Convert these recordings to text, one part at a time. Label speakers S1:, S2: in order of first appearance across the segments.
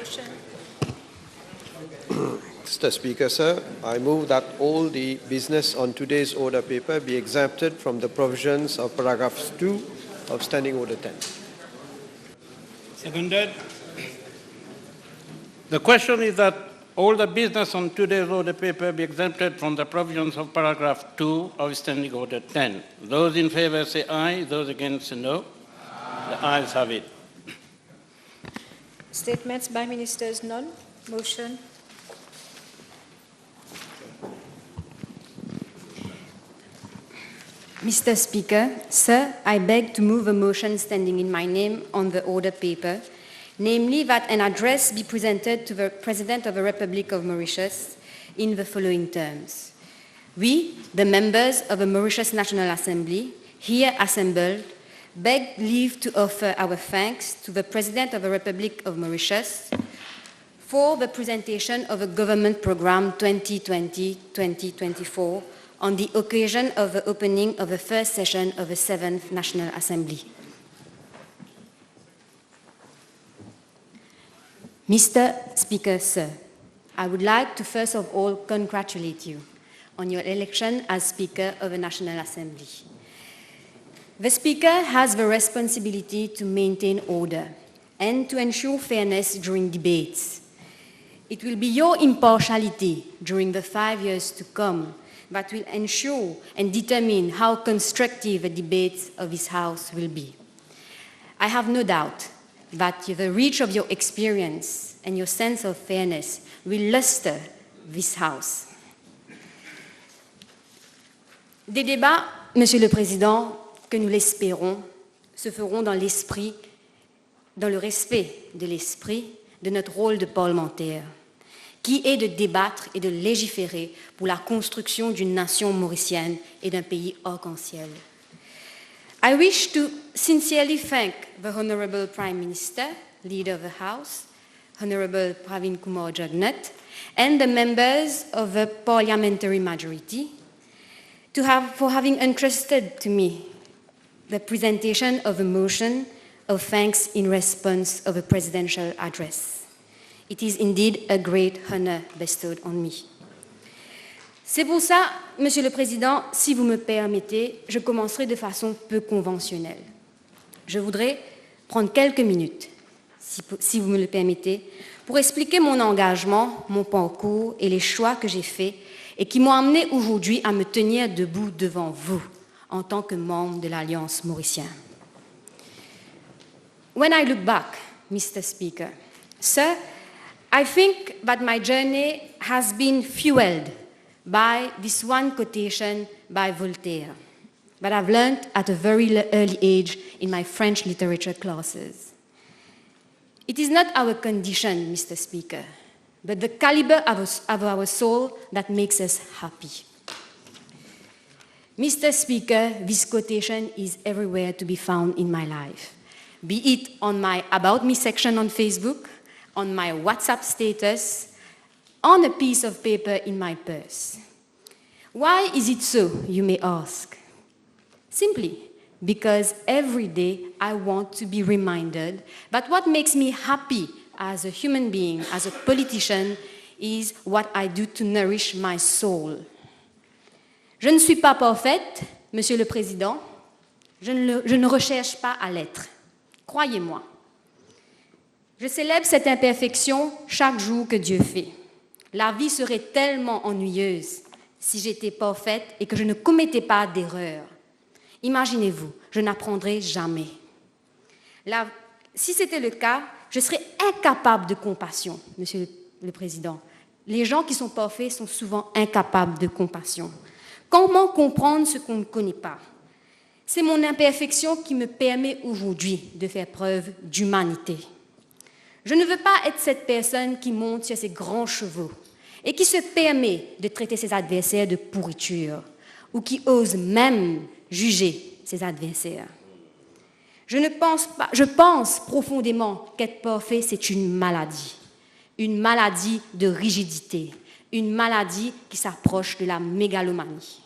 S1: Motion.
S2: Mr. Speaker, sir, I move that all the business on today's order paper be exempted from the provisions of paragraph 2 of Standing Order 10.
S3: Seconded. The question is that all the business on today's order paper be exempted from the provisions of paragraph 2 of Standing Order 10. Those in favor say aye, those against say no. The ayes have it.
S1: Statements by ministers, none. Motion.
S4: Mr. Speaker, sir, I beg to move a motion standing in my name on the order paper, namely that an address be presented to the President of the Republic of Mauritius in the following terms. We, the members of the Mauritius National Assembly, here assembled, beg leave to offer our thanks to the President of the Republic of Mauritius for the presentation of a government program 2020-2024 on the occasion of the opening of the first session of the 7th National Assembly. Mr. Speaker, sir, I would like to first of all congratulate you on your election as Speaker of the National Assembly. The Speaker has the responsibility to maintain order and to ensure fairness during debates. It will be your impartiality during the 5 years to come that will ensure and determine how constructive the debates of this House will be. I have no doubt that the reach of your experience and your sense of fairness will luster this House. Des débats, Monsieur le Président, que nous l'espérons, se feront dans l'esprit, dans le respect de l'esprit de notre rôle de parlementaire, qui est de débattre et de légiférer pour la construction d'une nation mauricienne et d'un pays arc-en-ciel. I wish to sincerely thank the Honorable Prime Minister, Leader of the House, Honorable Pravin Kumar Jagnat, and the members of the parliamentary majority for having entrusted to me the presentation of a motion of thanks in response of a presidential address. It is indeed a great honor bestowed on me. C'est pour ça, Monsieur le Président, si vous me permettez, je commencerai de façon peu conventionnelle. Je voudrais prendre quelques minutes, si vous me le permettez, pour expliquer mon engagement, mon parcours et les choix que j'ai faits et qui m'ont amené aujourd'hui à me tenir debout devant vous en tant que membre de l'Alliance mauricienne. When I look back, Mr. Speaker, sir, I think that my journey has been fueled by this one quotation by Voltaire that I've learned at a very early age in my French literature classes. It is not our condition, Mr. Speaker, but the caliber of our soul that makes us happy. Mr. Speaker, this quotation is everywhere to be found in my life, be it on my About Me section on Facebook, on my WhatsApp status, on a piece of paper in my purse. Why is it so, you may ask? Simply because every day I want to be reminded that what makes me happy as a human being, as a politician, is what I do to nourish my soul. Je ne suis pas parfaite, Monsieur le Président, je ne recherche pas à l'être. Croyez-moi. Je célèbre cette imperfection chaque jour que Dieu fait. La vie serait tellement ennuyeuse si j'étais parfaite et que je ne commettais pas d'erreurs. Imaginez-vous, je n'apprendrai jamais. Si c'était le cas, je serais incapable de compassion, Monsieur le Président. Les gens qui sont parfaits sont souvent incapables de compassion. Comment comprendre ce qu'on ne connaît pas? C'est mon imperfection qui me permet aujourd'hui de faire preuve d'humanité. Je ne veux pas être cette personne qui monte sur ses grands chevaux et qui se permet de traiter ses adversaires de pourriture ou qui ose même juger ses adversaires. Je pense profondément qu'être parfait, c'est une maladie de rigidité, une maladie qui s'approche de la mégalomanie.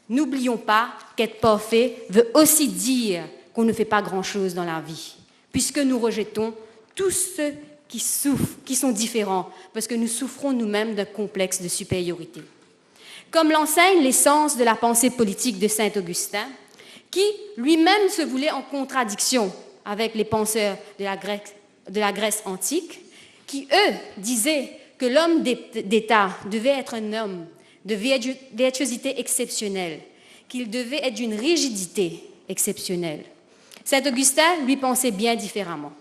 S4: N'oublions pas qu'être parfait veut aussi dire qu'on ne fait pas grand-chose dans la vie, puisque nous rejetons tous ceux qui souffrent, qui sont différents, parce que nous souffrons nous-mêmes d'un complexe de supériorité. Comme l'enseigne l'essence de la pensée politique de saint Augustin, qui lui-même se voulait en contradiction avec les penseurs de la Grèce antique, qui, eux, disaient que l'homme d'État devait être un homme de virtuosité exceptionnelle, qu'il devait être d'une rigidité exceptionnelle. Saint Augustin, lui, pensait bien différemment.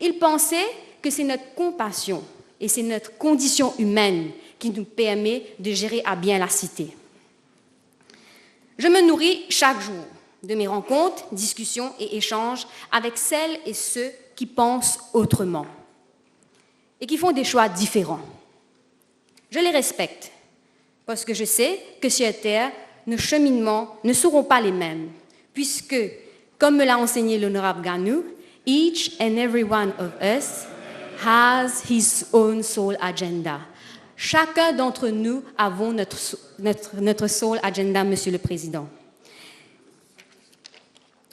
S4: Il pensait que c'est notre compassion et c'est notre condition humaine qui nous permet de gérer à bien la cité. Je me nourris chaque jour de mes rencontres, discussions et échanges avec celles et ceux qui pensent autrement et qui font des choix différents. Je les respecte parce que je sais que sur Terre, nos cheminements ne seront pas les mêmes, puisque, comme me l'a enseigné l'honorable Ganou, each and every one of us has his own soul agenda. Chacun d'entre nous avons notre soul agenda, Monsieur le Président.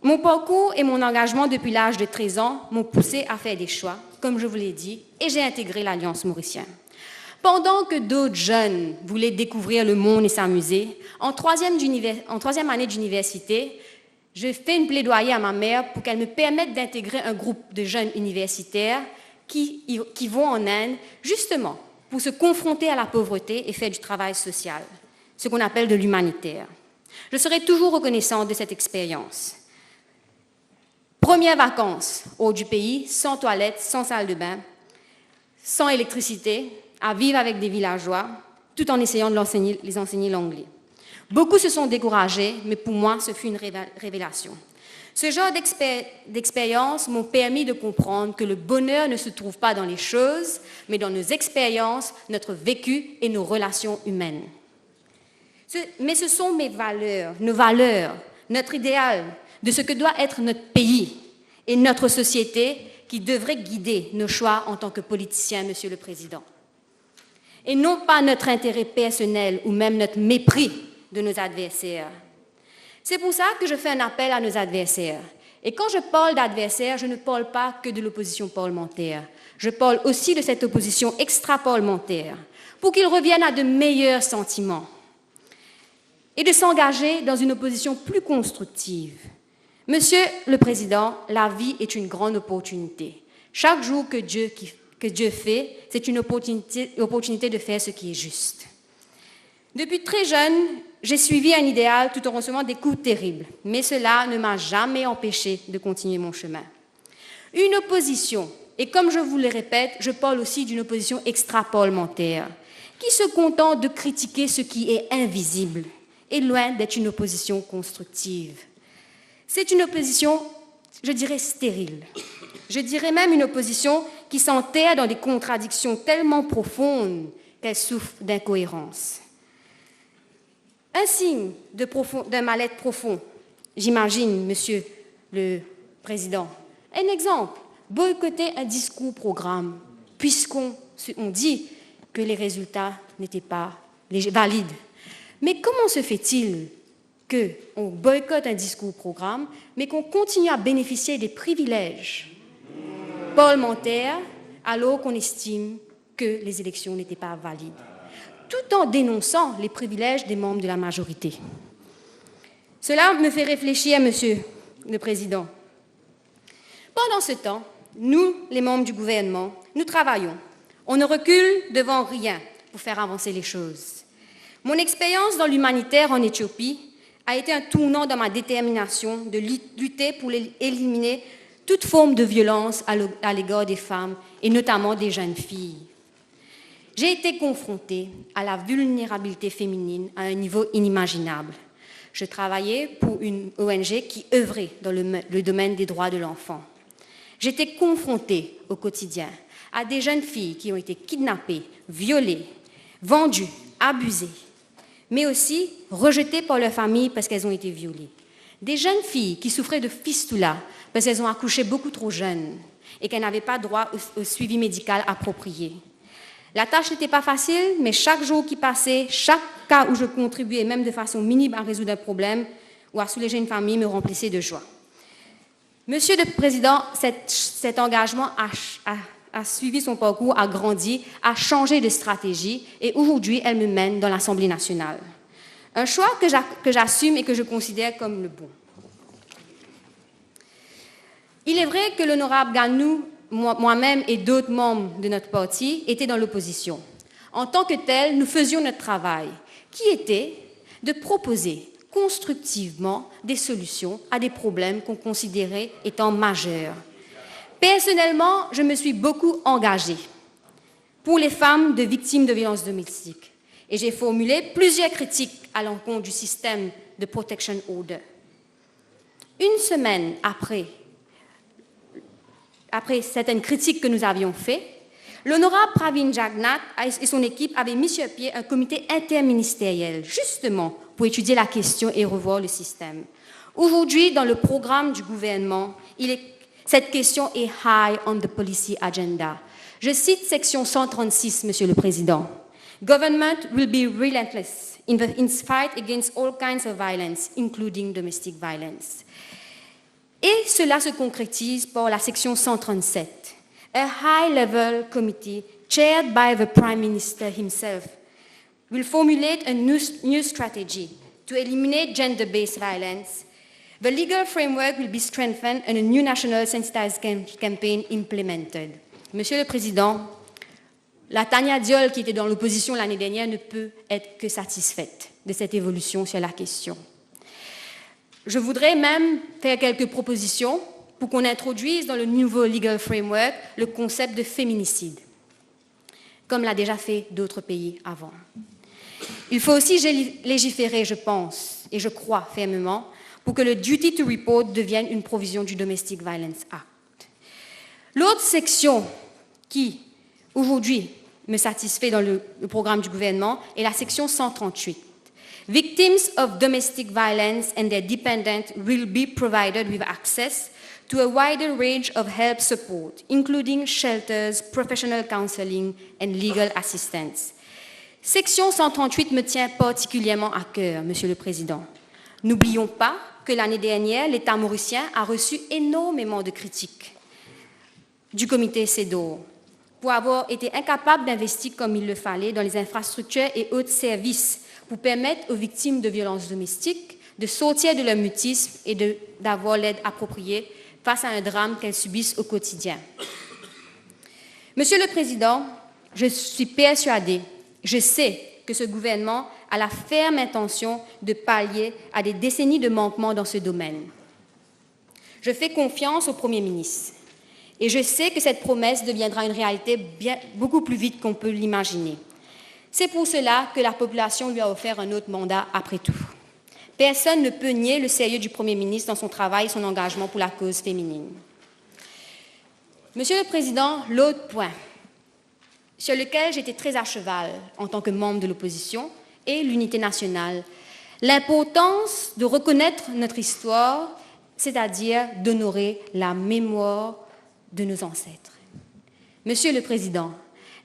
S4: Mon parcours et mon engagement depuis l'âge de 13 ans m'ont poussé à faire des choix, comme je vous l'ai dit, et j'ai intégré l'Alliance mauricienne. Pendant que d'autres jeunes voulaient découvrir le monde et s'amuser, en troisième année d'université, je fais une plaidoyer à ma mère pour qu'elle me permette d'intégrer un groupe de jeunes universitaires qui vont en Inde, justement, pour se confronter à la pauvreté et faire du travail social, ce qu'on appelle de l'humanitaire. Je serai toujours reconnaissante de cette expérience. Premières vacances hors du pays, sans toilette, sans salle de bain, sans électricité, à vivre avec des villageois, tout en essayant de les enseigner l'anglais. Beaucoup se sont découragés, mais pour moi, ce fut une révélation. Ce genre d'expériences m'ont permis de comprendre que le bonheur ne se trouve pas dans les choses, mais dans nos expériences, notre vécu et nos relations humaines. Mais ce sont mes valeurs, nos valeurs, notre idéal de ce que doit être notre pays et notre société qui devraient guider nos choix en tant que politiciens, Monsieur le Président. Et non pas notre intérêt personnel ou même notre mépris de nos adversaires. C'est pour ça que je fais un appel à nos adversaires. Et quand je parle d'adversaires, je ne parle pas que de l'opposition parlementaire. Je parle aussi de cette opposition extra-parlementaire, pour qu'ils reviennent à de meilleurs sentiments et de s'engager dans une opposition plus constructive. Monsieur le Président, la vie est une grande opportunité. Chaque jour que Dieu fait, c'est une opportunité de faire ce qui est juste. Depuis très jeune, j'ai suivi un idéal tout en recevant des coups terribles, mais cela ne m'a jamais empêché de continuer mon chemin. Une opposition, et comme je vous le répète, je parle aussi d'une opposition extra-parlementaire, qui se contente de critiquer ce qui est invisible, et loin d'être une opposition constructive. C'est une opposition, je dirais, stérile. Je dirais même une opposition qui s'enterre dans des contradictions tellement profondes qu'elle souffre d'incohérence. Un signe d'un mal-être profond, j'imagine, Monsieur le Président. Un exemple, boycotter un discours-programme, puisqu'on dit que les résultats n'étaient pas valides. Mais comment se fait-il qu'on boycotte un discours-programme, mais qu'on continue à bénéficier des privilèges parlementaires alors qu'on estime que les élections n'étaient pas valides, tout en dénonçant les privilèges des membres de la majorité? Cela me fait réfléchir, Monsieur le Président. Pendant ce temps, nous, les membres du gouvernement, nous travaillons. On ne recule devant rien pour faire avancer les choses. Mon expérience dans l'humanitaire en Éthiopie a été un tournant dans ma détermination de lutter pour éliminer toute forme de violence à l'égard des femmes, et notamment des jeunes filles. J'ai été confrontée à la vulnérabilité féminine à un niveau inimaginable. Je travaillais pour une ONG qui œuvrait dans le domaine des droits de l'enfant. J'étais confrontée au quotidien à des jeunes filles qui ont été kidnappées, violées, vendues, abusées, mais aussi rejetées par leur famille parce qu'elles ont été violées. Des jeunes filles qui souffraient de fistula parce qu'elles ont accouché beaucoup trop jeunes et qu'elles n'avaient pas droit au suivi médical approprié. La tâche n'était pas facile, mais chaque jour qui passait, chaque cas où je contribuais, même de façon minime, à résoudre un problème ou à soulager une famille, me remplissait de joie. Monsieur le Président, cet engagement a suivi son parcours, a grandi, a changé de stratégie et aujourd'hui, elle me mène dans l'Assemblée nationale. Un choix que j'assume et que je considère comme le bon. Il est vrai que l'honorable Ganou, moi-même et d'autres membres de notre parti étaient dans l'opposition. En tant que tel, nous faisions notre travail, qui était de proposer constructivement des solutions à des problèmes qu'on considérait étant majeurs. Personnellement, je me suis beaucoup engagée pour les femmes de victimes de violences domestiques et j'ai formulé plusieurs critiques à l'encontre du système de Protection Order. Une semaine après certaines critiques que nous avions faites, l'honorable Pravin Jagnnath et son équipe avaient mis sur pied un comité interministériel, justement pour étudier la question et revoir le système. Aujourd'hui, dans le programme du gouvernement, cette question est high on the policy agenda. Je cite section 136, Monsieur le Président. Government will be relentless in its fight against all kinds of violence, including domestic violence. Et cela se concrétise par la section 137. A high-level committee chaired by the Prime Minister himself will formulate a new strategy to eliminate gender-based violence. The legal framework will be strengthened and a new national sensitization campaign implemented. Monsieur le Président, la Tania Diol, qui était dans l'opposition l'année dernière, ne peut être que satisfaite de cette évolution sur la question. Je voudrais même faire quelques propositions pour qu'on introduise dans le nouveau legal framework le concept de féminicide, comme l'a déjà fait d'autres pays avant. Il faut aussi légiférer, je pense, et je crois fermement, pour que le duty to report devienne une provision du Domestic Violence Act. L'autre section qui, aujourd'hui, me satisfait dans le programme du gouvernement est la section 138. Victims of domestic violence and their dependents will be provided with access to a wider range of help support, including shelters, professional counseling, and legal assistance. Section 138 me tient particulièrement à cœur, Monsieur le Président. N'oublions pas que l'année dernière, l'État mauricien a reçu énormément de critiques du comité CEDAW pour avoir été incapable d'investir comme il le fallait dans les infrastructures et autres services pour permettre aux victimes de violences domestiques de sortir de leur mutisme et d'avoir l'aide appropriée face à un drame qu'elles subissent au quotidien. Monsieur le Président, je suis persuadée, je sais que ce gouvernement a la ferme intention de pallier à des décennies de manquements dans ce domaine. Je fais confiance au Premier ministre et je sais que cette promesse deviendra une réalité beaucoup plus vite qu'on peut l'imaginer. C'est pour cela que la population lui a offert un autre mandat après tout. Personne ne peut nier le sérieux du Premier ministre dans son travail et son engagement pour la cause féminine. Monsieur le Président, l'autre point sur lequel j'étais très à cheval en tant que membre de l'opposition est l'unité nationale. L'importance de reconnaître notre histoire, c'est-à-dire d'honorer la mémoire de nos ancêtres. Monsieur le Président,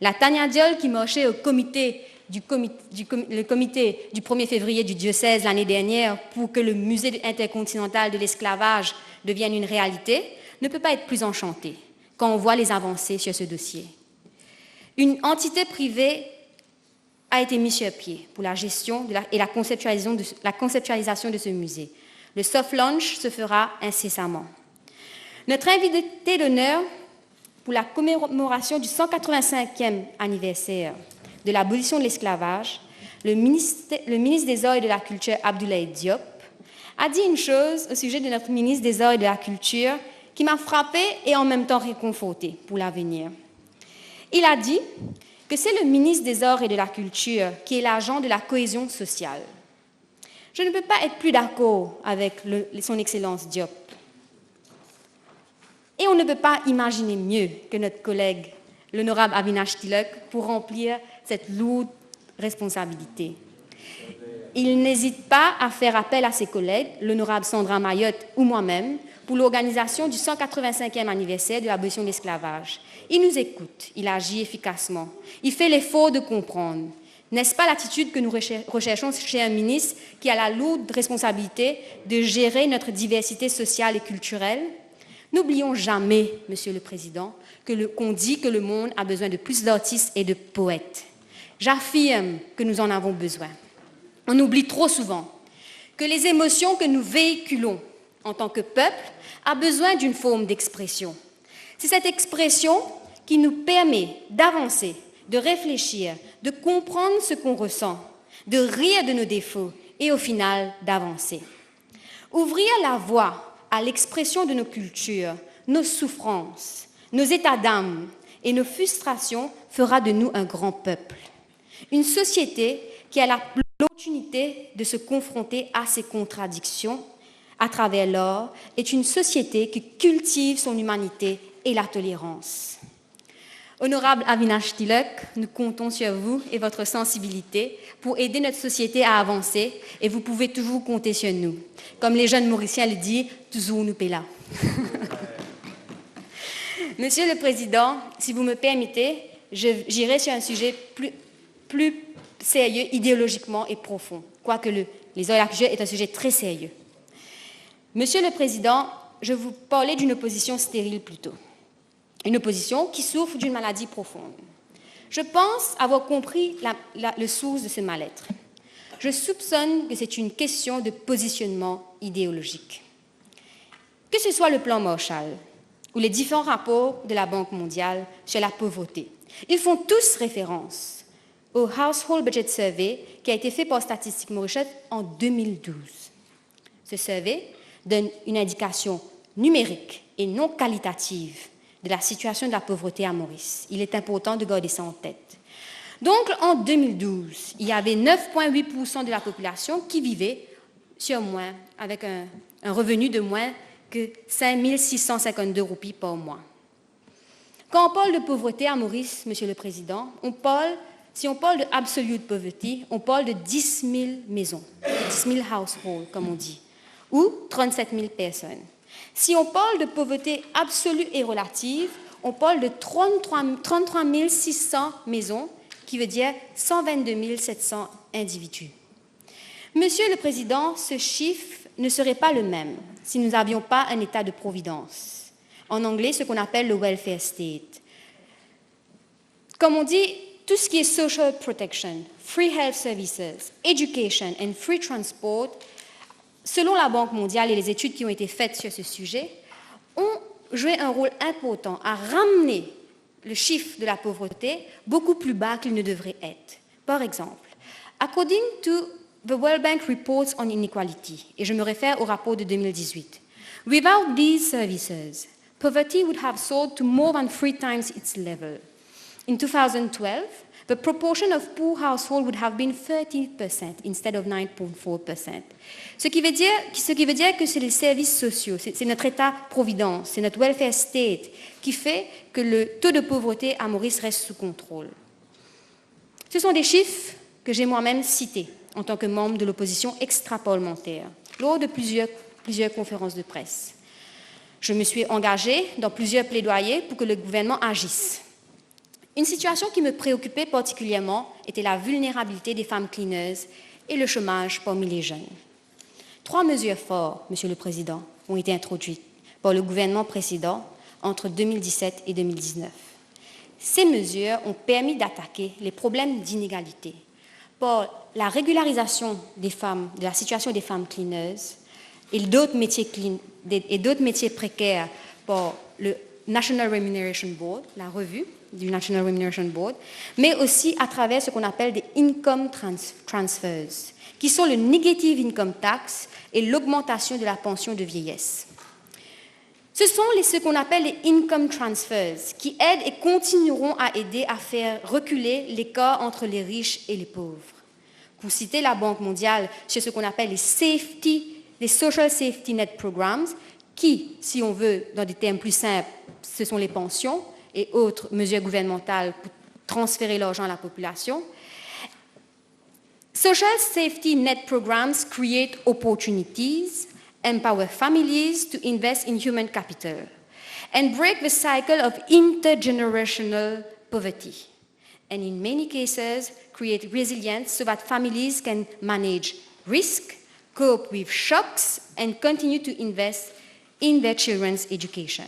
S4: la Tania Diol qui marchait au comité du 1er février du diocèse l'année dernière pour que le musée intercontinental de l'esclavage devienne une réalité ne peut pas être plus enchantée quand on voit les avancées sur ce dossier. Une entité privée a été mise sur pied pour la gestion et la conceptualisation de ce musée. Le soft launch se fera incessamment. Notre invité d'honneur pour la commémoration du 185e anniversaire de l'abolition de l'esclavage, le ministre des Arts et de la Culture, Abdoulaye Diop, a dit une chose au sujet de notre ministre des Arts et de la Culture qui m'a frappée et en même temps réconfortée pour l'avenir. Il a dit que c'est le ministre des Arts et de la Culture qui est l'agent de la cohésion sociale. Je ne peux pas être plus d'accord avec son Excellence Diop. Et on ne peut pas imaginer mieux que notre collègue, l'honorable Avinash Tilak, pour remplir cette lourde responsabilité. Il n'hésite pas à faire appel à ses collègues, l'honorable Sandra Mayotte ou moi-même, pour l'organisation du 185e anniversaire de l'abolition de l'esclavage. Il nous écoute, il agit efficacement, il fait l'effort de comprendre. N'est-ce pas l'attitude que nous recherchons chez un ministre qui a la lourde responsabilité de gérer notre diversité sociale et culturelle? N'oublions jamais, Monsieur le Président, qu'on dit que le monde a besoin de plus d'artistes et de poètes. J'affirme que nous en avons besoin. On oublie trop souvent que les émotions que nous véhiculons en tant que peuple ont besoin d'une forme d'expression. C'est cette expression qui nous permet d'avancer, de réfléchir, de comprendre ce qu'on ressent, de rire de nos défauts et au final d'avancer. Ouvrir la voie à l'expression de nos cultures, nos souffrances, nos états d'âme et nos frustrations fera de nous un grand peuple. Une société qui a l'opportunité de se confronter à ses contradictions à travers l'art est une société qui cultive son humanité et la tolérance. Honorable Avinash Tilak, nous comptons sur vous et votre sensibilité pour aider notre société à avancer et vous pouvez toujours compter sur nous. Comme les jeunes Mauriciens le disent, toujours nous paie là. Monsieur le Président, si vous me permettez, j'irai sur un sujet plus sérieux idéologiquement et profond, quoique les arts est un sujet très sérieux. Monsieur le Président, je vous parlais d'une opposition stérile plutôt. Une opposition qui souffre d'une maladie profonde. Je pense avoir compris le source de ce mal-être. Je soupçonne que c'est une question de positionnement idéologique. Que ce soit le plan Marshall ou les différents rapports de la Banque mondiale sur la pauvreté, ils font tous référence au Household Budget Survey qui a été fait par Statistique Mauritius en 2012. Ce survey donne une indication numérique et non qualitative de la situation de la pauvreté à Maurice. Il est important de garder ça en tête. Donc, en 2012, il y avait 9,8% de la population qui vivait sur moins, avec un revenu de moins que 5 652 roupies par mois. Quand on parle de pauvreté à Maurice, Monsieur le Président, si on parle de absolute poverty, on parle de 10 000 maisons, 10 000 households, comme on dit, ou 37 000 personnes. Si on parle de pauvreté absolue et relative, on parle de 33 600 maisons, qui veut dire 122 700 individus. Monsieur le Président, ce chiffre ne serait pas le même si nous n'avions pas un état de providence. En anglais, ce qu'on appelle le welfare state. Comme on dit, tout ce qui est social protection, free health services, education and free transport, selon la Banque mondiale et les études qui ont été faites sur ce sujet, ont joué un rôle important à ramener le chiffre de la pauvreté beaucoup plus bas qu'il ne devrait être. Par exemple, according to the World Bank Reports on Inequality, et je me réfère au rapport de 2018, without these services, poverty would have soared to more than 3 times its level. In 2012, the proportion of poor households would have been 30% instead of 9.4%. Ce qui veut dire que c'est les services sociaux, c'est notre État-providence, c'est notre welfare state qui fait que le taux de pauvreté à Maurice reste sous contrôle. Ce sont des chiffres que j'ai moi-même cités en tant que membre de l'opposition extra-parlementaire lors de plusieurs conférences de presse. Je me suis engagée dans plusieurs plaidoyers pour que le gouvernement agisse. Une situation qui me préoccupait particulièrement était la vulnérabilité des femmes cleaners et le chômage parmi les jeunes. 3 mesures fortes, Monsieur le Président, ont été introduites par le gouvernement précédent entre 2017 et 2019. Ces mesures ont permis d'attaquer les problèmes d'inégalité par la régularisation des femmes, de la situation des femmes cleaners et d'autres métiers précaires par le National Remuneration Board, la revue du National Remuneration Board, mais aussi à travers ce qu'on appelle des income transfers, qui sont le negative income tax et l'augmentation de la pension de vieillesse. Ce sont ce qu'on appelle les income transfers qui aident et continueront à aider à faire reculer l'écart entre les riches et les pauvres. Pour citer la Banque mondiale sur ce qu'on appelle les Social Safety Net Programs, qui, si on veut, dans des termes plus simples, ce sont les pensions et autres mesures gouvernementales pour transférer l'argent à la population. Social Safety Net Programs create opportunities, empower families to invest in human capital, and break the cycle of intergenerational poverty, and in many cases create resilience so that families can manage risk, cope with shocks, and continue to invest in their children's education.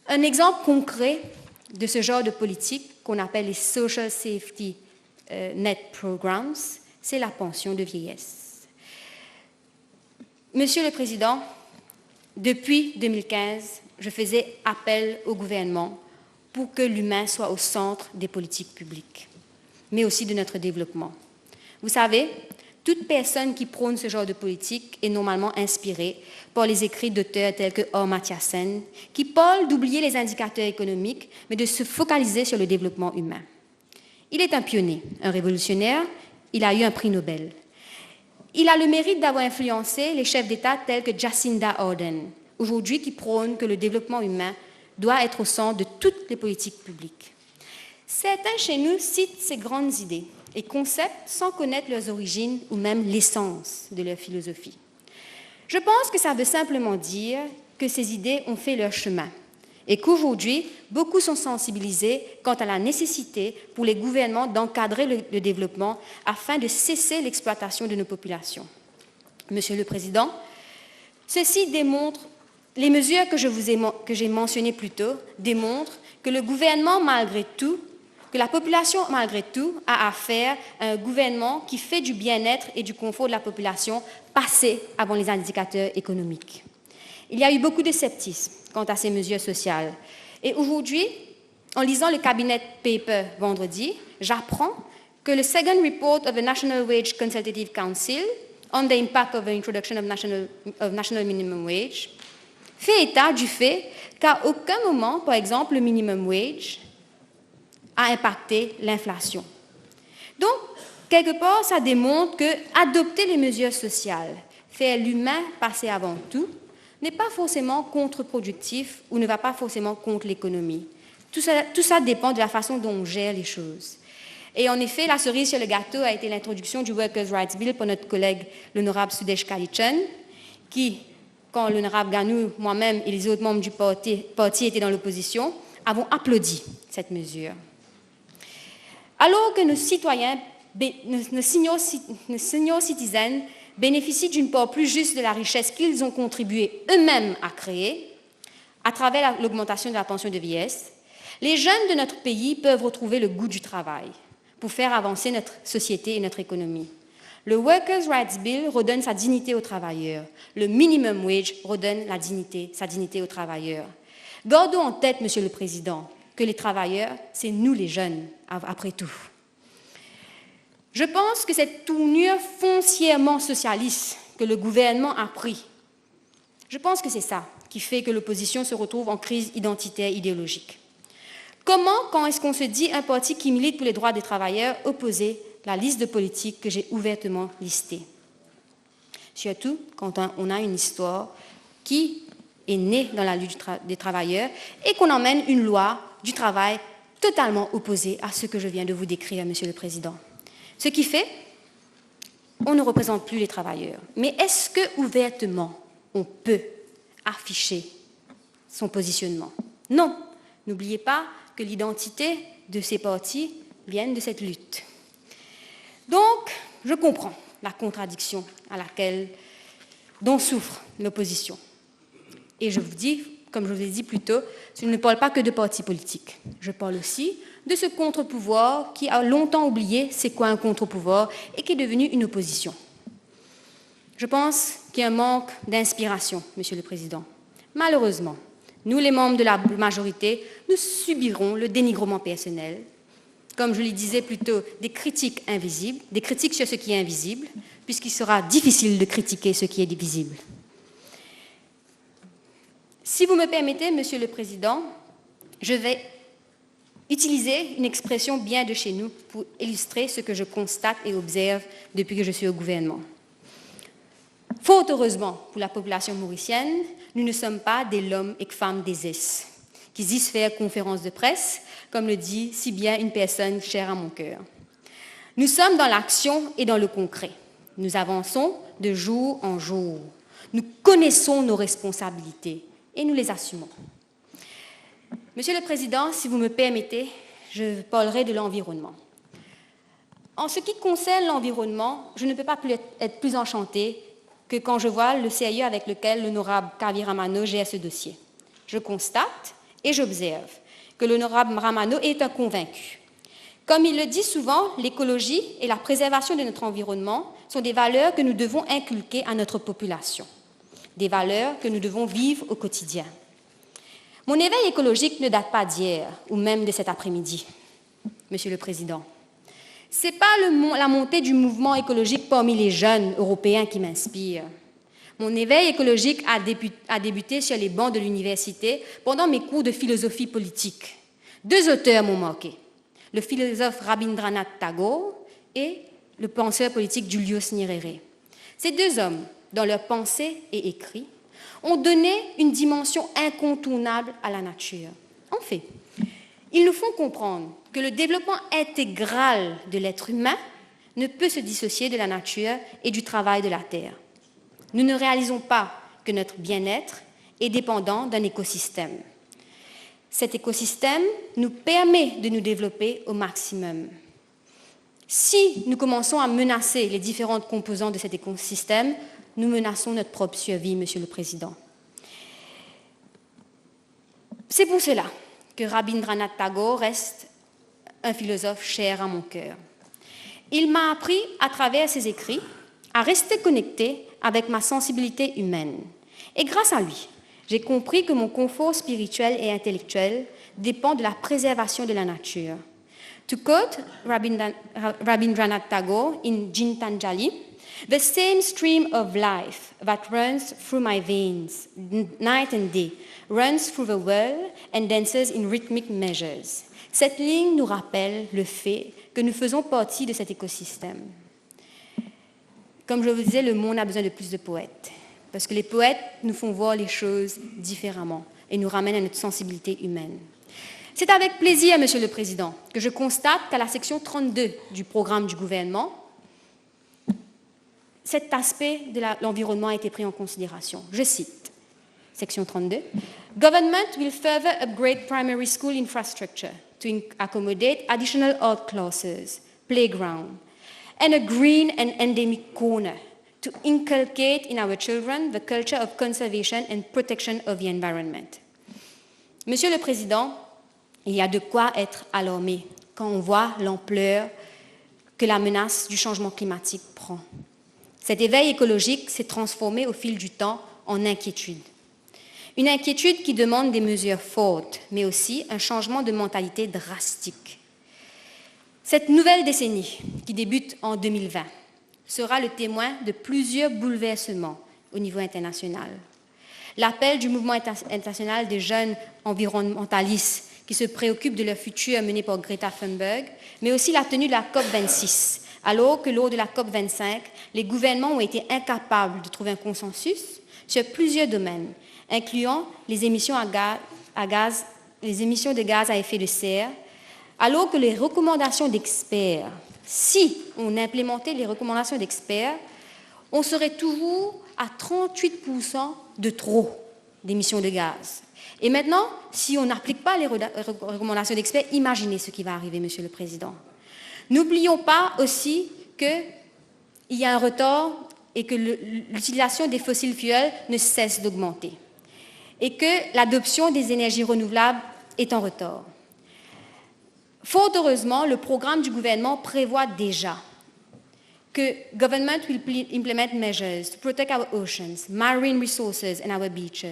S4: Un exemple concret de ce genre de politique qu'on appelle les Social Safety Net Programs, c'est la pension de vieillesse. Monsieur le Président, depuis 2015, je faisais appel au gouvernement pour que l'humain soit au centre des politiques publiques, mais aussi de notre développement. Vous savez, toute personne qui prône ce genre de politique est normalement inspirée par les écrits d'auteurs tels que Or Mathiassen, qui parlent d'oublier les indicateurs économiques, mais de se focaliser sur le développement humain. Il est un pionnier, un révolutionnaire, il a eu un prix Nobel. Il a le mérite d'avoir influencé les chefs d'État tels que Jacinda Ardern, aujourd'hui qui prône que le développement humain doit être au centre de toutes les politiques publiques. Certains chez nous citent ces grandes idées et concepts sans connaître leurs origines ou même l'essence de leur philosophie. Je pense que ça veut simplement dire que ces idées ont fait leur chemin et qu'aujourd'hui, beaucoup sont sensibilisés quant à la nécessité pour les gouvernements d'encadrer le développement afin de cesser l'exploitation de nos populations. Monsieur le Président, ceci démontre, les mesures que j'ai mentionnées plus tôt démontrent que le gouvernement, malgré tout, que la population, malgré tout, a affaire à un gouvernement qui fait du bien-être et du confort de la population passer avant les indicateurs économiques. Il y a eu beaucoup de scepticisme quant à ces mesures sociales. Et aujourd'hui, en lisant le Cabinet Paper vendredi, j'apprends que le Second Report of the National Wage Consultative Council on the impact of the introduction of national minimum wage fait état du fait qu'à aucun moment, par exemple, le minimum wage a impacté l'inflation. Donc, quelque part, ça démontre que adopter les mesures sociales, faire l'humain passer avant tout, n'est pas forcément contre-productif ou ne va pas forcément contre l'économie. Tout ça dépend de la façon dont on gère les choses. Et en effet, la cerise sur le gâteau a été l'introduction du Workers' Rights Bill par notre collègue l'honorable Sudesh Kalichan, qui, quand l'honorable Ganou, moi-même et les autres membres du parti étaient dans l'opposition, avons applaudi cette mesure. Alors que nos citoyens, nos senior citizens bénéficient d'une part plus juste de la richesse qu'ils ont contribué eux-mêmes à créer, à travers l'augmentation de la pension de vieillesse, les jeunes de notre pays peuvent retrouver le goût du travail pour faire avancer notre société et notre économie. Le Workers' Rights Bill redonne sa dignité aux travailleurs. Le minimum wage redonne sa dignité aux travailleurs. Gardons en tête, Monsieur le Président, que les travailleurs, c'est nous les jeunes, après tout. Je pense que cette tournure foncièrement socialiste que le gouvernement a pris, je pense que c'est ça qui fait que l'opposition se retrouve en crise identitaire idéologique. Comment, quand est-ce qu'on se dit un parti qui milite pour les droits des travailleurs, opposer la liste de politiques que j'ai ouvertement listée? Surtout quand on a une histoire qui est née dans la lutte des travailleurs et qu'on emmène une loi du travail totalement opposée à ce que je viens de vous décrire, Monsieur le Président. Ce qui fait, on ne représente plus les travailleurs. Mais est-ce que ouvertement, on peut afficher son positionnement? Non. N'oubliez pas que l'identité de ces partis vient de cette lutte. Donc, je comprends la contradiction dont souffre l'opposition. Et je vous dis, comme je vous l'ai dit plus tôt, je ne parle pas que de partis politiques. Je parle aussi de ce contre-pouvoir qui a longtemps oublié c'est quoi un contre-pouvoir et qui est devenu une opposition. Je pense qu'il y a un manque d'inspiration, Monsieur le Président. Malheureusement, nous, les membres de la majorité, nous subirons le dénigrement personnel, comme je le disais plus tôt, des critiques invisibles, des critiques sur ce qui est invisible, puisqu'il sera difficile de critiquer ce qui est visible. Si vous me permettez, Monsieur le Président, je vais utiliser une expression bien de chez nous pour illustrer ce que je constate et observe depuis que je suis au gouvernement. Fort heureusement pour la population mauricienne, nous ne sommes pas des l'homme et femmes des S, qui disent faire conférence de presse, comme le dit si bien une personne chère à mon cœur. Nous sommes dans l'action et dans le concret. Nous avançons de jour en jour. Nous connaissons nos responsabilités et nous les assumons. Monsieur le Président, si vous me permettez, je parlerai de l'environnement. En ce qui concerne l'environnement, je ne peux pas être plus enchantée que quand je vois le sérieux avec lequel l'honorable Kavi Ramano gère ce dossier. Je constate et j'observe que l'honorable Ramano est un convaincu. Comme il le dit souvent, l'écologie et la préservation de notre environnement sont des valeurs que nous devons inculquer à notre population, des valeurs que nous devons vivre au quotidien. Mon éveil écologique ne date pas d'hier ou même de cet après-midi, Monsieur le Président. Ce n'est pas la montée du mouvement écologique parmi les jeunes européens qui m'inspire. Mon éveil écologique a débuté sur les bancs de l'université pendant mes cours de philosophie politique. 2 auteurs m'ont marqué, le philosophe Rabindranath Tagore et le penseur politique Julius Nyerere. Ces 2 hommes, dans leurs pensées et écrits, ont donné une dimension incontournable à la nature. En fait, ils nous font comprendre que le développement intégral de l'être humain ne peut se dissocier de la nature et du travail de la terre. Nous ne réalisons pas que notre bien-être est dépendant d'un écosystème. Cet écosystème nous permet de nous développer au maximum. Si nous commençons à menacer les différentes composantes de cet écosystème, nous menaçons notre propre survie, Monsieur le Président. C'est pour cela que Rabindranath Tagore reste un philosophe cher à mon cœur. Il m'a appris, à travers ses écrits, à rester connecté avec ma sensibilité humaine. Et grâce à lui, j'ai compris que mon confort spirituel et intellectuel dépend de la préservation de la nature. To quote Rabindranath Tagore in Gintanjali, "The same stream of life that runs through my veins, night and day, runs through the world and dances in rhythmic measures." Cette ligne nous rappelle le fait que nous faisons partie de cet écosystème. Comme je vous disais, le monde a besoin de plus de poètes, parce que les poètes nous font voir les choses différemment et nous ramènent à notre sensibilité humaine. C'est avec plaisir, Monsieur le Président, que je constate qu'à la section 32 du programme du gouvernement, cet aspect de l'environnement a été pris en considération. Je cite, section 32, « Government will further upgrade primary school infrastructure to accommodate additional art classes, playground, and a green and endemic corner to inculcate in our children the culture of conservation and protection of the environment. » Monsieur le Président, il y a de quoi être alarmé quand on voit l'ampleur que la menace du changement climatique prend. Cet éveil écologique s'est transformé au fil du temps en inquiétude. Une inquiétude qui demande des mesures fortes, mais aussi un changement de mentalité drastique. Cette nouvelle décennie, qui débute en 2020, sera le témoin de plusieurs bouleversements au niveau international. L'appel du mouvement international des jeunes environnementalistes qui se préoccupent de leur futur mené par Greta Thunberg, mais aussi la tenue de la COP26, alors que lors de la COP25, les gouvernements ont été incapables de trouver un consensus sur plusieurs domaines, incluant les émissions de gaz à effet de serre, alors que les recommandations d'experts, si on implémentait les recommandations d'experts, on serait toujours à 38% de trop d'émissions de gaz. Et maintenant, si on n'applique pas les recommandations d'experts, imaginez ce qui va arriver, Monsieur le Président. N'oublions pas aussi qu'il y a un retard et que l'utilisation des fossiles fuels ne cesse d'augmenter et que l'adoption des énergies renouvelables est en retard. Fort heureusement, le programme du gouvernement prévoit déjà que government will implement measures to protect our oceans, marine resources and our beaches.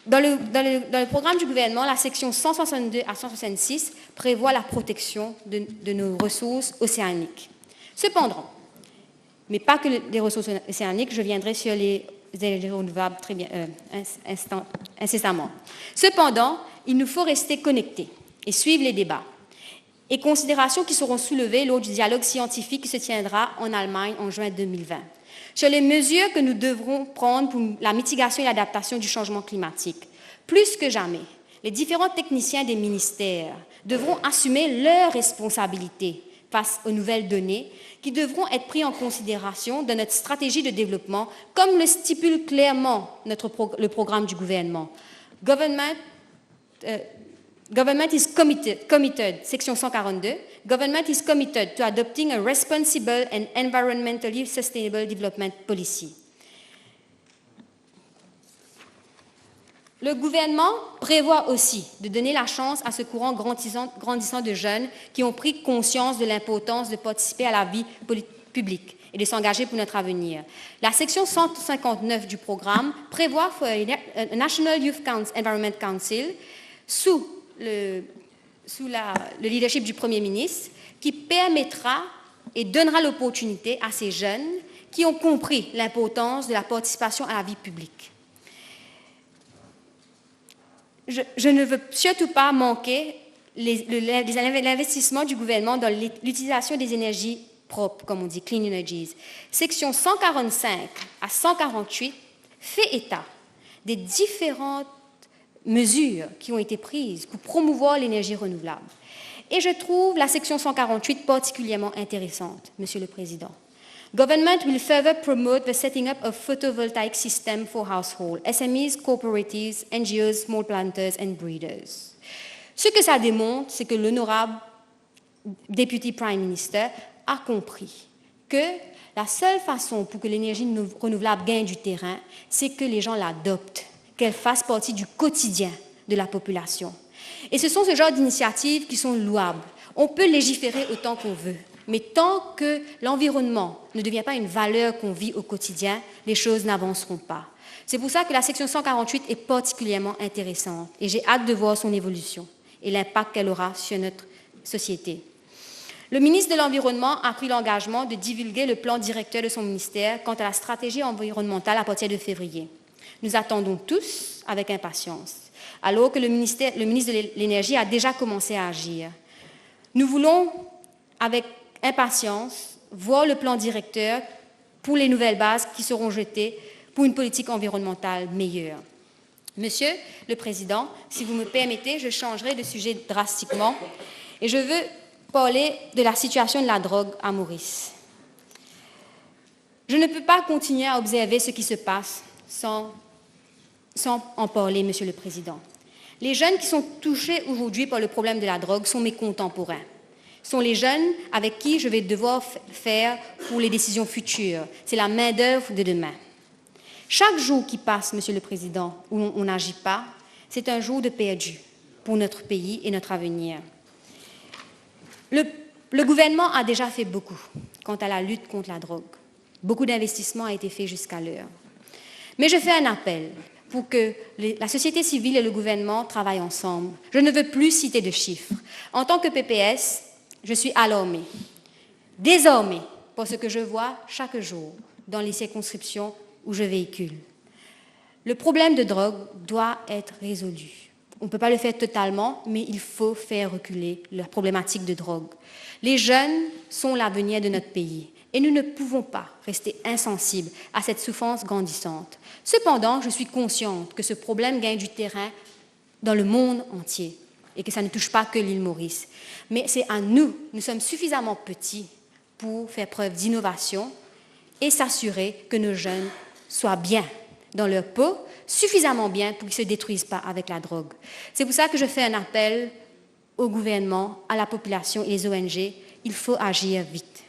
S4: Dans le programme du gouvernement, la section 162 à 166 prévoit la protection de nos ressources océaniques. Cependant, mais pas que les ressources océaniques, je viendrai sur les énergies renouvelables très bien, incessamment. Cependant, il nous faut rester connectés et suivre les débats et considérations qui seront soulevées lors du dialogue scientifique qui se tiendra en Allemagne en juin 2020, sur les mesures que nous devrons prendre pour la mitigation et l'adaptation du changement climatique. Plus que jamais, les différents techniciens des ministères devront assumer leurs responsabilités face aux nouvelles données qui devront être prises en considération dans notre stratégie de développement, comme le stipule clairement le programme du gouvernement. Government is committed, section 142, government is committed to adopting a responsible and environmentally sustainable development policy. Le gouvernement prévoit aussi de donner la chance à ce courant grandissant de jeunes qui ont pris conscience de l'importance de participer à la vie publique et de s'engager pour notre avenir. La section 159 du programme prévoit pour un National Youth Environment Council sous le leadership du Premier ministre qui permettra et donnera l'opportunité à ces jeunes qui ont compris l'importance de la participation à la vie publique. Je ne veux surtout pas manquer l'investissement du gouvernement dans l'utilisation des énergies propres, comme on dit, clean energies. Section 145 à 148 fait état des différentes mesures qui ont été prises pour promouvoir l'énergie renouvelable. Et je trouve la section 148 particulièrement intéressante, Monsieur le Président. Government will further promote the setting up of photovoltaic system for households, SMEs, cooperatives, NGOs, small planters and breeders. Ce que ça démontre, c'est que l'honorable Deputy Prime Minister a compris que la seule façon pour que l'énergie renouvelable gagne du terrain, c'est que les gens l'adoptent, qu'elle fasse partie du quotidien de la population. Et ce sont ce genre d'initiatives qui sont louables. On peut légiférer autant qu'on veut. Mais tant que l'environnement ne devient pas une valeur qu'on vit au quotidien, les choses n'avanceront pas. C'est pour ça que la section 148 est particulièrement intéressante et j'ai hâte de voir son évolution et l'impact qu'elle aura sur notre société. Le ministre de l'Environnement a pris l'engagement de divulguer le plan directeur de son ministère quant à la stratégie environnementale à partir de février. Nous attendons tous avec impatience, alors que le ministre de l'Énergie a déjà commencé à agir. Nous voulons, avec impatience, voir le plan directeur pour les nouvelles bases qui seront jetées pour une politique environnementale meilleure. Monsieur le Président, si vous me permettez, je changerai de sujet drastiquement et je veux parler de la situation de la drogue à Maurice. Je ne peux pas continuer à observer ce qui se passe sans en parler, Monsieur le Président. Les jeunes qui sont touchés aujourd'hui par le problème de la drogue sont mes contemporains. Sont les jeunes avec qui je vais devoir faire pour les décisions futures. C'est la main-d'œuvre de demain. Chaque jour qui passe, Monsieur le Président, où on n'agit pas, c'est un jour de perdu pour notre pays et notre avenir. Le gouvernement a déjà fait beaucoup quant à la lutte contre la drogue. Beaucoup d'investissements a été fait jusqu'à l'heure. Mais je fais un appel pour que la société civile et le gouvernement travaillent ensemble. Je ne veux plus citer de chiffres. En tant que PPS, je suis alarmée, désormais, par ce que je vois chaque jour dans les circonscriptions où je véhicule. Le problème de drogue doit être résolu. On ne peut pas le faire totalement, mais il faut faire reculer la problématique de drogue. Les jeunes sont l'avenir de notre pays et nous ne pouvons pas rester insensibles à cette souffrance grandissante. Cependant, je suis consciente que ce problème gagne du terrain dans le monde entier et que ça ne touche pas que l'île Maurice. Mais c'est à nous sommes suffisamment petits pour faire preuve d'innovation et s'assurer que nos jeunes soient bien dans leur peau, suffisamment bien pour qu'ils ne se détruisent pas avec la drogue. C'est pour ça que je fais un appel au gouvernement, à la population et les ONG. Il faut agir vite.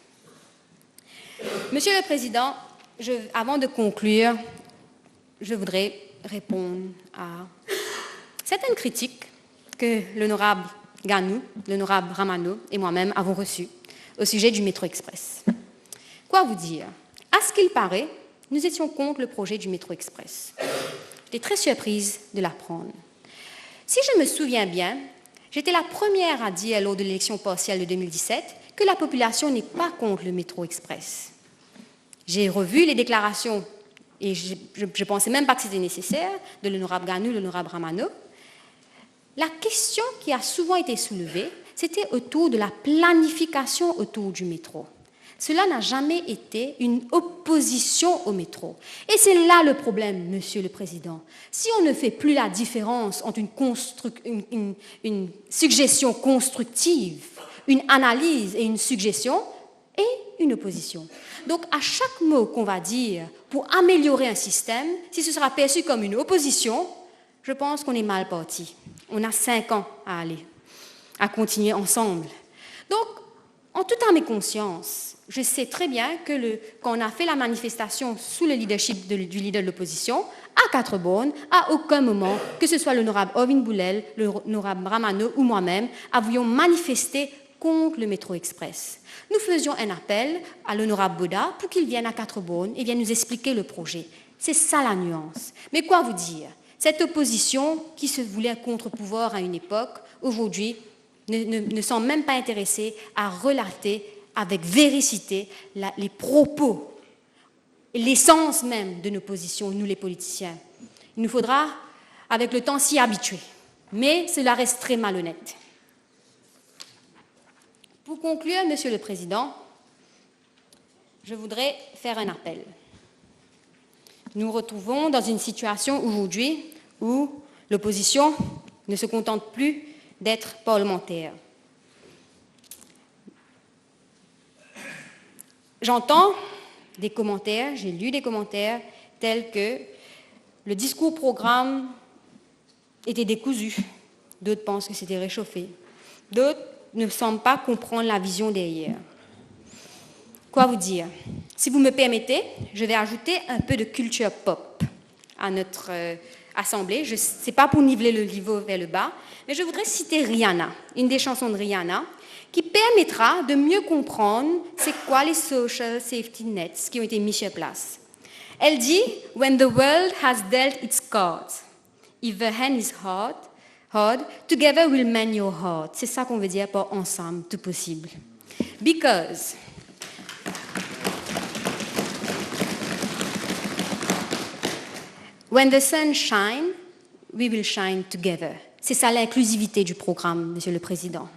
S4: Monsieur le Président, avant de conclure, je voudrais répondre à certaines critiques que l'honorable Ganou, l'honorable Ramano et moi-même avons reçues au sujet du métro express. Quoi vous dire? À ce qu'il paraît, nous étions contre le projet du métro express. J'étais très surprise de l'apprendre. Si je me souviens bien, j'étais la première à dire lors de l'élection partielle de 2017 que la population n'est pas contre le métro express. J'ai revu les déclarations et je ne pensais même pas que c'était nécessaire de l'honorable Ganou, l'honorable Ramano. La question qui a souvent été soulevée, c'était autour de la planification autour du métro. Cela n'a jamais été une opposition au métro. Et c'est là le problème, Monsieur le Président. Si on ne fait plus la différence entre une suggestion constructive, une analyse et une suggestion, et une opposition. Donc, à chaque mot qu'on va dire pour améliorer un système, si ce sera perçu comme une opposition, je pense qu'on est mal parti. On a 5 ans à aller, à continuer ensemble. Donc, en toute âme et conscience, je sais très bien que quand on a fait la manifestation sous le leadership du leader de l'opposition, à 4 bornes, à aucun moment, que ce soit l'honorable Orvin Boulel, l'honorable Ramano ou moi-même, avions manifesté contre le métro express. Nous faisions un appel à l'honorable Boda pour qu'il vienne à 4 bornes et vienne nous expliquer le projet. C'est ça la nuance. Mais quoi vous dire? Cette opposition qui se voulait contre-pouvoir à une époque, aujourd'hui, ne sont même pas intéressés à relater avec véracité les propos et l'essence même de nos positions, nous les politiciens. Il nous faudra, avec le temps, s'y habituer. Mais cela reste très malhonnête. Pour conclure, Monsieur le Président, je voudrais faire un appel. Nous nous retrouvons dans une situation aujourd'hui où l'opposition ne se contente plus d'être parlementaire. J'entends des commentaires, j'ai lu des commentaires tels que le discours-programme était décousu, d'autres pensent que c'était réchauffé, d'autres ne semblent pas comprendre la vision derrière. Quoi vous dire? Si vous me permettez, je vais ajouter un peu de culture pop à notre assemblée. Ce n'est pas pour niveler le niveau vers le bas, mais je voudrais citer Rihanna, une des chansons de Rihanna, qui permettra de mieux comprendre c'est quoi les social safety nets qui ont été mis sur place. Elle dit « When the world has dealt its cards, if the hand is hard, together we'll mend your heart ». C'est ça qu'on veut dire par « ensemble, tout possible ». Because when the sun shines, we will shine together. C'est ça l'inclusivité du programme, Monsieur le Président.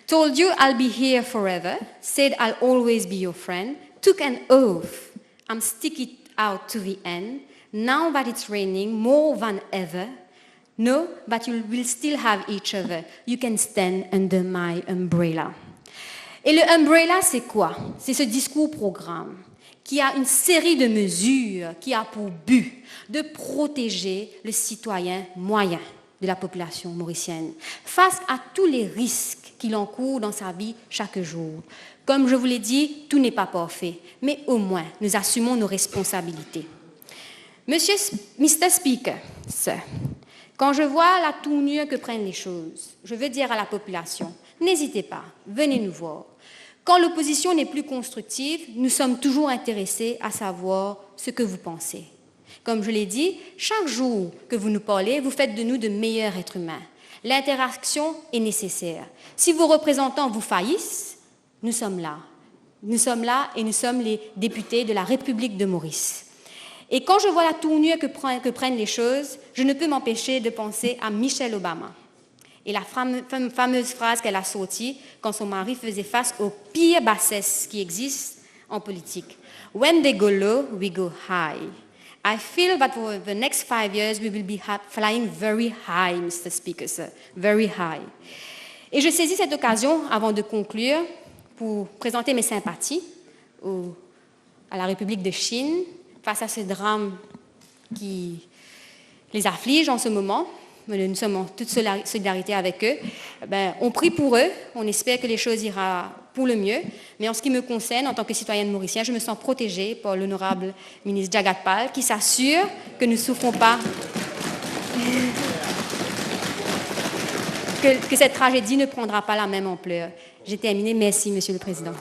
S4: Told you I'll be here forever, said I'll always be your friend, took an oath, I'm sticking out to the end, now that it's raining more than ever, know that you will still have each other, you can stand under my umbrella. Et le umbrella, c'est quoi? C'est ce discours-programme qui a une série de mesures qui a pour but de protéger le citoyen moyen de la population mauricienne face à tous les risques qu'il encourt dans sa vie chaque jour. Comme je vous l'ai dit, tout n'est pas parfait, mais au moins, nous assumons nos responsabilités. Mr. Speaker, Sir, quand je vois la tournure que prennent les choses, je veux dire à la population, n'hésitez pas, venez nous voir. Quand l'opposition n'est plus constructive, nous sommes toujours intéressés à savoir ce que vous pensez. Comme je l'ai dit, chaque jour que vous nous parlez, vous faites de nous de meilleurs êtres humains. L'interaction est nécessaire. Si vos représentants vous faillissent, nous sommes là. Nous sommes là et nous sommes les députés de la République de Maurice. Et quand je vois la tournure que prennent les choses, je ne peux m'empêcher de penser à Michelle Obama. Et la fameuse phrase qu'elle a sortie quand son mari faisait face aux pires bassesses qui existent en politique. When they go low, we go high. I feel that for the next 5 years, we will be flying very high, Mr. Speaker, sir, very high. Et je saisis cette occasion, avant de conclure, pour présenter mes sympathies à la République de Chine face à ce drame qui les afflige en ce moment. Nous sommes en toute solidarité avec eux. On prie pour eux, on espère que les choses iront pour le mieux. Mais en ce qui me concerne, en tant que citoyenne mauricienne, je me sens protégée par l'honorable ministre Jagat Pal, qui s'assure que nous ne souffrons pas, que cette tragédie ne prendra pas la même ampleur. J'ai terminé. Merci, Monsieur le Président.